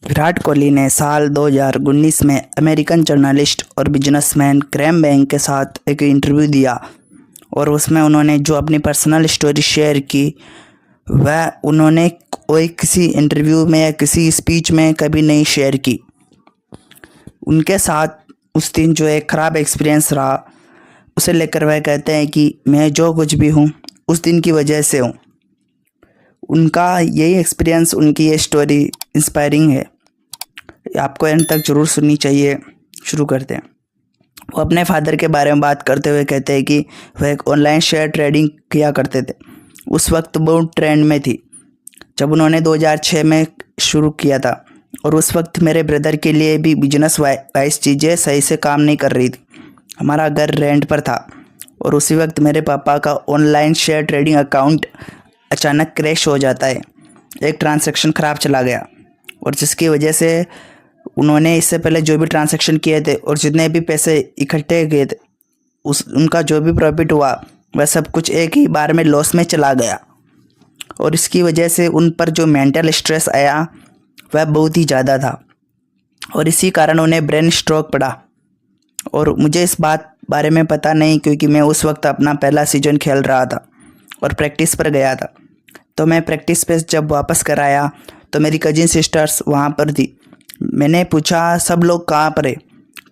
विराट कोहली ने साल 2019 में अमेरिकन जर्नलिस्ट और बिजनेसमैन ग्रैम बैंक के साथ एक इंटरव्यू दिया और उसमें उन्होंने जो अपनी पर्सनल स्टोरी शेयर की वह उन्होंने कोई किसी इंटरव्यू में या किसी स्पीच में कभी नहीं शेयर की। उनके साथ उस दिन जो एक ख़राब एक्सपीरियंस रहा उसे लेकर वह कहते हैं कि मैं जो कुछ भी हूँ उस दिन की वजह से हूँ। उनका यही एक्सपीरियंस, उनकी ये स्टोरी इंस्पायरिंग है, आपको एंड तक ज़रूर सुननी चाहिए। शुरू करते हैं। वो अपने फादर के बारे में बात करते हुए कहते हैं कि वह एक ऑनलाइन शेयर ट्रेडिंग किया करते थे। उस वक्त बहुत ट्रेंड में थी जब उन्होंने 2006 में शुरू किया था और उस वक्त मेरे ब्रदर के लिए भी बिजनेस वाइज चीज़ें सही से काम नहीं कर रही थी। हमारा घर रेंट पर था और उसी वक्त मेरे पापा का ऑनलाइन शेयर ट्रेडिंग अकाउंट अचानक क्रैश हो जाता है। एक ट्रांजैक्शन ख़राब चला गया और जिसकी वजह से उन्होंने इससे पहले जो भी ट्रांजैक्शन किए थे और जितने भी पैसे इकट्ठे किए थे उनका जो भी प्रॉफिट हुआ वह सब कुछ एक ही बार में लॉस में चला गया। और इसकी वजह से उन पर जो मेंटल स्ट्रेस आया वह बहुत ही ज़्यादा था और इसी कारण उन्हें ब्रेन स्ट्रोक पड़ा। और मुझे इस बारे में पता नहीं क्योंकि मैं उस वक्त अपना पहला सीजन खेल रहा था और प्रैक्टिस पर गया था। तो मैं प्रैक्टिस पे जब वापस कर आया तो मेरी कजिन सिस्टर्स वहाँ पर थी। मैंने पूछा सब लोग कहाँ पर है,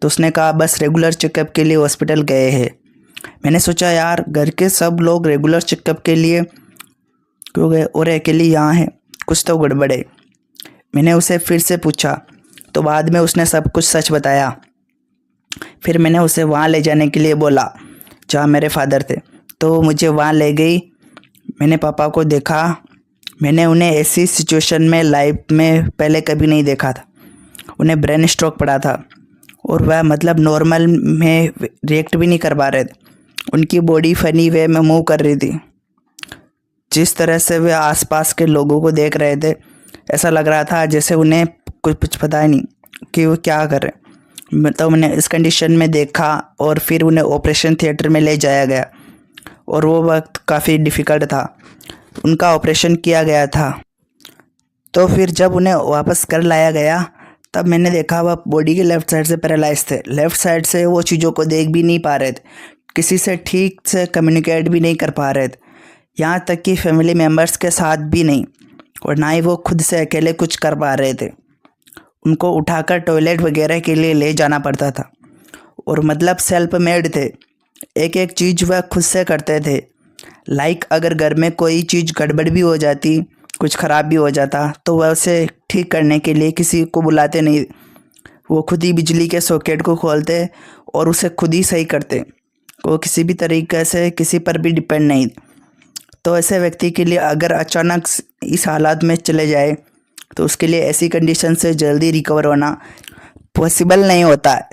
तो उसने कहा बस रेगुलर चेकअप के लिए हॉस्पिटल गए हैं। मैंने सोचा यार घर के सब लोग रेगुलर चेकअप के लिए क्यों गए और अकेले यहाँ है, कुछ तो गड़बड़ है। मैंने उसे फिर से पूछा तो बाद में उसने सब कुछ सच बताया। फिर मैंने उसे वहाँ ले जाने के लिए बोला जहाँ मेरे फादर थे, तो मुझे वहाँ ले गई। मैंने पापा को देखा। मैंने उन्हें ऐसी सिचुएशन में लाइफ में पहले कभी नहीं देखा था। उन्हें ब्रेन स्ट्रोक पड़ा था और वह मतलब नॉर्मल में रिएक्ट भी नहीं कर पा रहे थे। उनकी बॉडी फनी वे में मूव कर रही थी। जिस तरह से वे आसपास के लोगों को देख रहे थे ऐसा लग रहा था जैसे उन्हें कुछ पता ही नहीं कि वो क्या कर रहे हैं। तो उन्हें इस कंडीशन में देखा और फिर उन्हें ऑपरेशन थिएटर में ले जाया गया और वो वक्त काफ़ी डिफ़िकल्ट था। उनका ऑपरेशन किया गया था। तो फिर जब उन्हें वापस कर लाया गया तब मैंने देखा वह बॉडी के लेफ़्ट साइड से पैरालाइज थे। लेफ़्ट साइड से वो चीज़ों को देख भी नहीं पा रहे थे, किसी से ठीक से कम्युनिकेट भी नहीं कर पा रहे थे, यहाँ तक कि फैमिली मेम्बर्स के साथ भी नहीं, और ना ही वो खुद से अकेले कुछ कर पा रहे थे। उनको उठाकर टॉयलेट वगैरह के लिए ले जाना पड़ता था और मतलब सेल्फ मेड थे। एक एक चीज़ वह खुद से करते थे। लाइक अगर घर में कोई चीज़ गड़बड़ भी हो जाती, कुछ ख़राब भी हो जाता तो वह उसे ठीक करने के लिए किसी को बुलाते नहीं। वो खुद ही बिजली के सॉकेट को खोलते और उसे खुद ही सही करते। वो किसी भी तरीके से किसी पर भी डिपेंड नहीं। तो ऐसे व्यक्ति के लिए अगर अचानक इस हालात में चले जाए तो उसके लिए ऐसी कंडीशन से जल्दी रिकवर होना पॉसिबल नहीं होता है।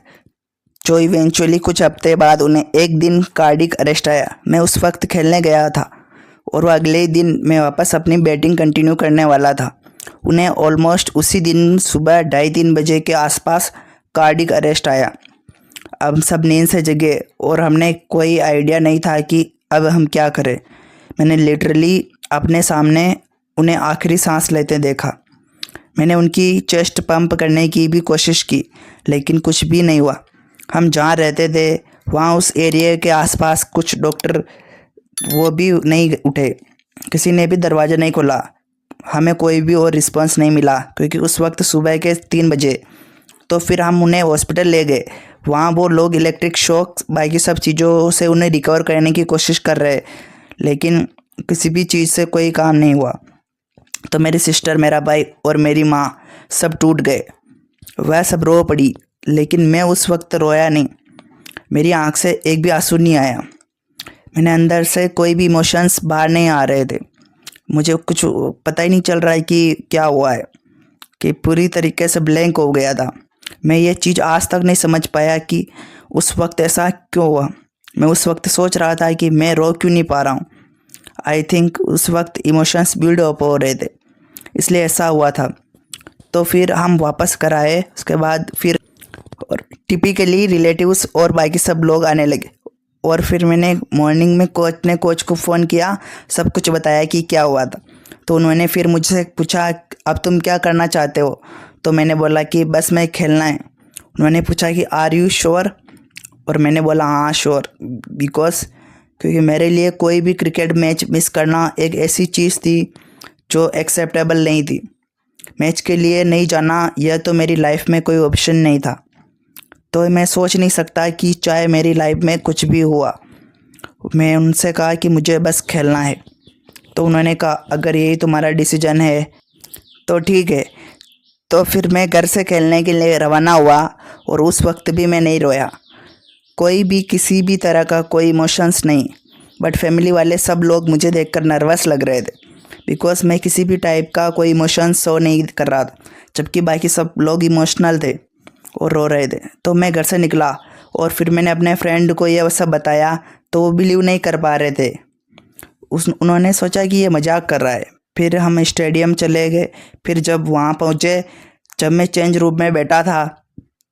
जो इवेंचुअली कुछ हफ्ते बाद उन्हें एक दिन कार्डिक अरेस्ट आया। मैं उस वक्त खेलने गया था और वह अगले दिन मैं वापस अपनी बैटिंग कंटिन्यू करने वाला था। उन्हें ऑलमोस्ट उसी दिन सुबह 2:30-3 बजे के आसपास कार्डिक अरेस्ट आया। अब सब नींद से जगे और हमने कोई आइडिया नहीं था कि अब हम क्या करें। मैंने लिटरली अपने सामने उन्हें आखिरी सांस लेते देखा। मैंने उनकी चेस्ट पंप करने की भी कोशिश की लेकिन कुछ भी नहीं हुआ। हम जहाँ रहते थे वहाँ उस एरिया के आसपास कुछ डॉक्टर वो भी नहीं उठे, किसी ने भी दरवाज़ा नहीं खोला। हमें कोई भी और रिस्पांस नहीं मिला क्योंकि उस वक्त सुबह के 3 बजे। तो फिर हम उन्हें हॉस्पिटल ले गए। वहाँ वो लोग इलेक्ट्रिक शॉक बाकी सब चीज़ों से उन्हें रिकवर करने की कोशिश कर रहे, लेकिन किसी भी चीज़ से कोई काम नहीं हुआ। तो मेरी सिस्टर, मेरा भाई और मेरी माँ सब टूट गए। वह सब रो पड़ी लेकिन मैं उस वक्त रोया नहीं। मेरी आँख से एक भी आंसू नहीं आया। मैंने अंदर से कोई भी इमोशंस बाहर नहीं आ रहे थे। मुझे कुछ पता ही नहीं चल रहा है कि क्या हुआ है, कि पूरी तरीके से ब्लैंक हो गया था। मैं ये चीज़ आज तक नहीं समझ पाया कि उस वक्त ऐसा क्यों हुआ। मैं उस वक्त सोच रहा था कि मैं रो क्यों नहीं पा रहा हूँ। आई थिंक उस वक्त इमोशंस बिल्ड अप हो रहे थे, इसलिए ऐसा हुआ था। तो फिर हम वापस कर आए। उसके बाद फिर और टिपिकली रिलेटिव्स और बाकी सब लोग आने लगे और फिर मैंने मॉर्निंग में कोच को फ़ोन किया, सब कुछ बताया कि क्या हुआ था। तो उन्होंने फिर मुझसे पूछा अब तुम क्या करना चाहते हो। तो मैंने बोला कि बस मैं खेलना है। उन्होंने पूछा कि आर यू श्योर, और मैंने बोला हाँ श्योर, क्योंकि मेरे लिए कोई भी क्रिकेट मैच मिस करना एक ऐसी चीज़ थी जो एक्सेप्टेबल नहीं थी। मैच के लिए नहीं जाना यह तो मेरी लाइफ में कोई ऑप्शन नहीं था। तो मैं सोच नहीं सकता कि चाहे मेरी लाइफ में कुछ भी हुआ। मैं उनसे कहा कि मुझे बस खेलना है। तो उन्होंने कहा अगर यही तुम्हारा डिसीजन है तो ठीक है। तो फिर मैं घर से खेलने के लिए रवाना हुआ, और उस वक्त भी मैं नहीं रोया, कोई भी किसी भी तरह का कोई इमोशंस नहीं। बट फैमिली वाले सब लोग मुझे देखकर नर्वस लग रहे थे, बिकॉज मैं किसी भी टाइप का कोई इमोशंस शो नहीं कर रहा था, जबकि बाकी सब लोग इमोशनल थे और रो रहे थे। तो मैं घर से निकला और फिर मैंने अपने फ्रेंड को ये सब बताया, तो वो बिलीव नहीं कर पा रहे थे। उन्होंने सोचा कि ये मजाक कर रहा है। फिर हम स्टेडियम चले गए। फिर जब वहाँ पहुँचे, जब मैं चेंज रूम में बैठा था,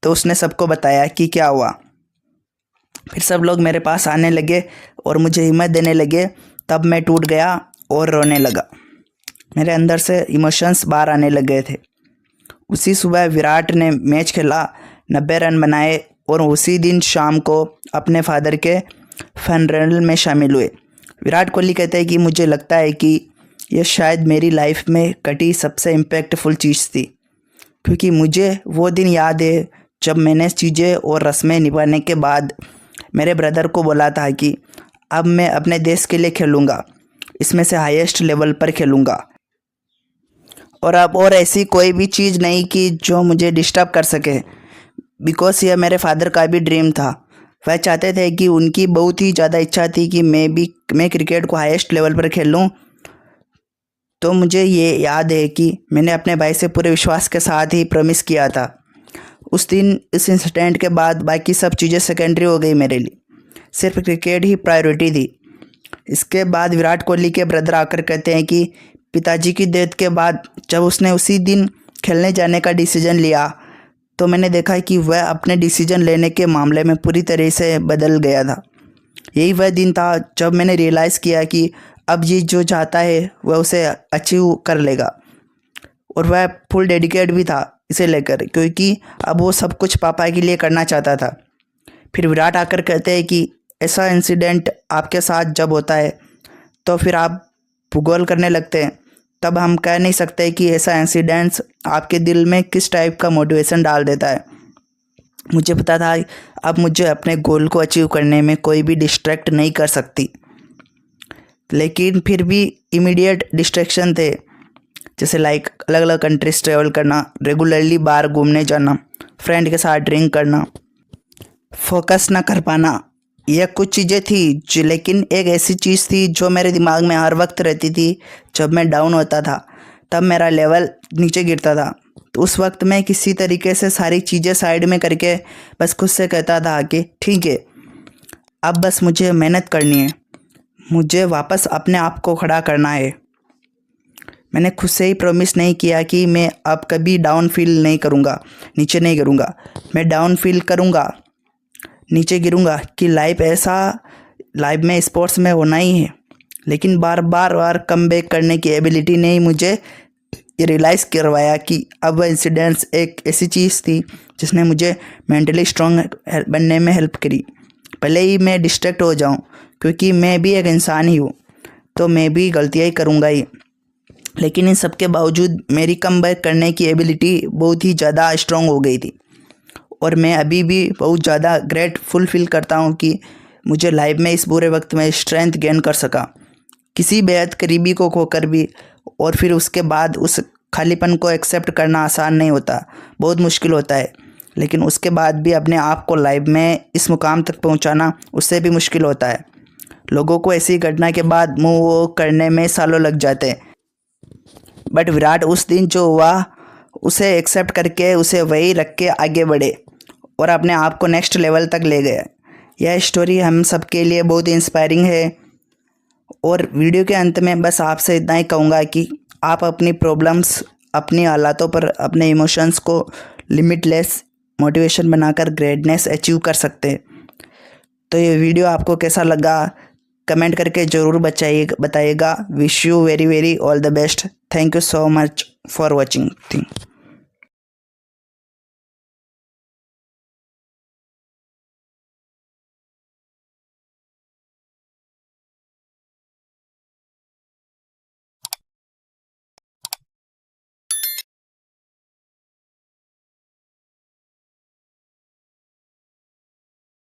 तो उसने सबको बताया कि क्या हुआ। फिर सब लोग मेरे पास आने लगे और मुझे हिम्मत देने लगे। तब मैं टूट गया और रोने लगा। मेरे अंदर से इमोशंस बाहर आने लगे थे। उसी सुबह विराट ने मैच खेला, 90 रन बनाए, और उसी दिन शाम को अपने फादर के फनरेल में शामिल हुए। विराट कोहली कहते हैं कि मुझे लगता है कि यह शायद मेरी लाइफ में कटी सबसे इम्पैक्टफुल चीज़ थी, क्योंकि मुझे वो दिन याद है जब मैंने चीज़ें और रस्में निभाने के बाद मेरे ब्रदर को बोला था कि अब मैं अपने देश के लिए खेलूँगा, इसमें से हाईएस्ट लेवल पर खेलूँगा, और अब और ऐसी कोई भी चीज़ नहीं कि जो मुझे डिस्टर्ब कर सके, बिकॉज यह मेरे फादर का भी ड्रीम था। वह चाहते थे कि उनकी बहुत ही ज़्यादा इच्छा थी कि मैं क्रिकेट को हाईएस्ट लेवल पर खेलूं। तो मुझे ये याद है कि मैंने अपने भाई से पूरे विश्वास के साथ ही प्रॉमिस किया था। उस दिन इस इंसिडेंट के बाद बाकी सब चीज़ें सेकेंडरी हो गई, मेरे लिए सिर्फ क्रिकेट ही प्रायोरिटी थी। इसके बाद विराट कोहली के ब्रदर आकर कहते हैं कि पिताजी की डेथ के बाद जब उसने उसी दिन खेलने जाने का डिसीजन लिया, तो मैंने देखा कि वह अपने डिसीजन लेने के मामले में पूरी तरह से बदल गया था। यही वह दिन था जब मैंने रियलाइज़ किया कि अब ये जो चाहता है वह उसे अचीव कर लेगा, और वह फुल डेडिकेट भी था इसे लेकर, क्योंकि अब वो सब कुछ पापा के लिए करना चाहता था। फिर विराट आकर कहते हैं कि ऐसा इंसिडेंट आपके साथ जब होता है तो फिर आप भूगोल करने लगते हैं। तब हम कह नहीं सकते कि ऐसा इंसिडेंट्स आपके दिल में किस टाइप का मोटिवेशन डाल देता है। मुझे पता था अब मुझे अपने गोल को अचीव करने में कोई भी डिस्ट्रैक्ट नहीं कर सकती, लेकिन फिर भी इमीडिएट डिस्ट्रैक्शन थे, जैसे लाइक अलग अलग कंट्रीज ट्रेवल करना, रेगुलरली बाहर घूमने जाना, फ्रेंड के साथ ड्रिंक करना, फोकस ना कर पाना। यह कुछ चीज़ें थी लेकिन एक ऐसी चीज़ थी जो मेरे दिमाग में हर वक्त रहती थी। जब मैं डाउन होता था तब मेरा लेवल नीचे गिरता था, तो उस वक्त मैं किसी तरीके से सारी चीज़ें साइड में करके बस खुद से कहता था कि ठीक है, अब बस मुझे मेहनत करनी है, मुझे वापस अपने आप को खड़ा करना है। मैंने खुद से ही प्रॉमिस नहीं किया कि मैं अब कभी डाउन फील नहीं करूँगा, नीचे नहीं गिरूँगा। मैं डाउन फील करूँगा, नीचे गिरूँगा, कि लाइफ में स्पोर्ट्स में होना ही है, लेकिन बार कम बैक करने की एबिलिटी ने ही मुझे रियलाइज़ करवाया कि अब वह इंसिडेंट्स एक ऐसी चीज़ थी जिसने मुझे मेंटली स्ट्रॉन्ग बनने में हेल्प करी। भले ही मैं डिस्ट्रैक्ट हो जाऊं, क्योंकि मैं भी एक इंसान ही हूँ, तो मैं भी गलतियाँ ही करूँगा ही, लेकिन इन सब के बावजूद मेरी कम बैक करने की एबिलिटी बहुत ही ज़्यादा स्ट्रॉन्ग हो गई थी। और मैं अभी भी बहुत ज़्यादा ग्रेटफुल फील करता हूँ कि मुझे लाइफ में इस बुरे वक्त में स्ट्रेंथ गेन कर सका, किसी बेहद करीबी को खोकर भी। और फिर उसके बाद उस खालीपन को एक्सेप्ट करना आसान नहीं होता, बहुत मुश्किल होता है, लेकिन उसके बाद भी अपने आप को लाइफ में इस मुकाम तक पहुंचाना उससे भी मुश्किल होता है। लोगों को ऐसी घटना के बाद मूव करने में सालों लग जाते हैं, बट विराट उस दिन जो हुआ उसे एक्सेप्ट करके उसे वही रख के आगे बढ़े और अपने आप को नेक्स्ट लेवल तक ले गए। यह स्टोरी हम सब के लिए बहुत इंस्पायरिंग है। और वीडियो के अंत में बस आपसे इतना ही कहूँगा कि आप अपनी प्रॉब्लम्स, अपनी हालातों पर अपने इमोशंस को लिमिटलेस मोटिवेशन बनाकर ग्रेटनेस अचीव कर सकते हैं। तो ये वीडियो आपको कैसा लगा कमेंट करके ज़रूर बताइएगा। Wish you very very all the best. Thank you so much for watching.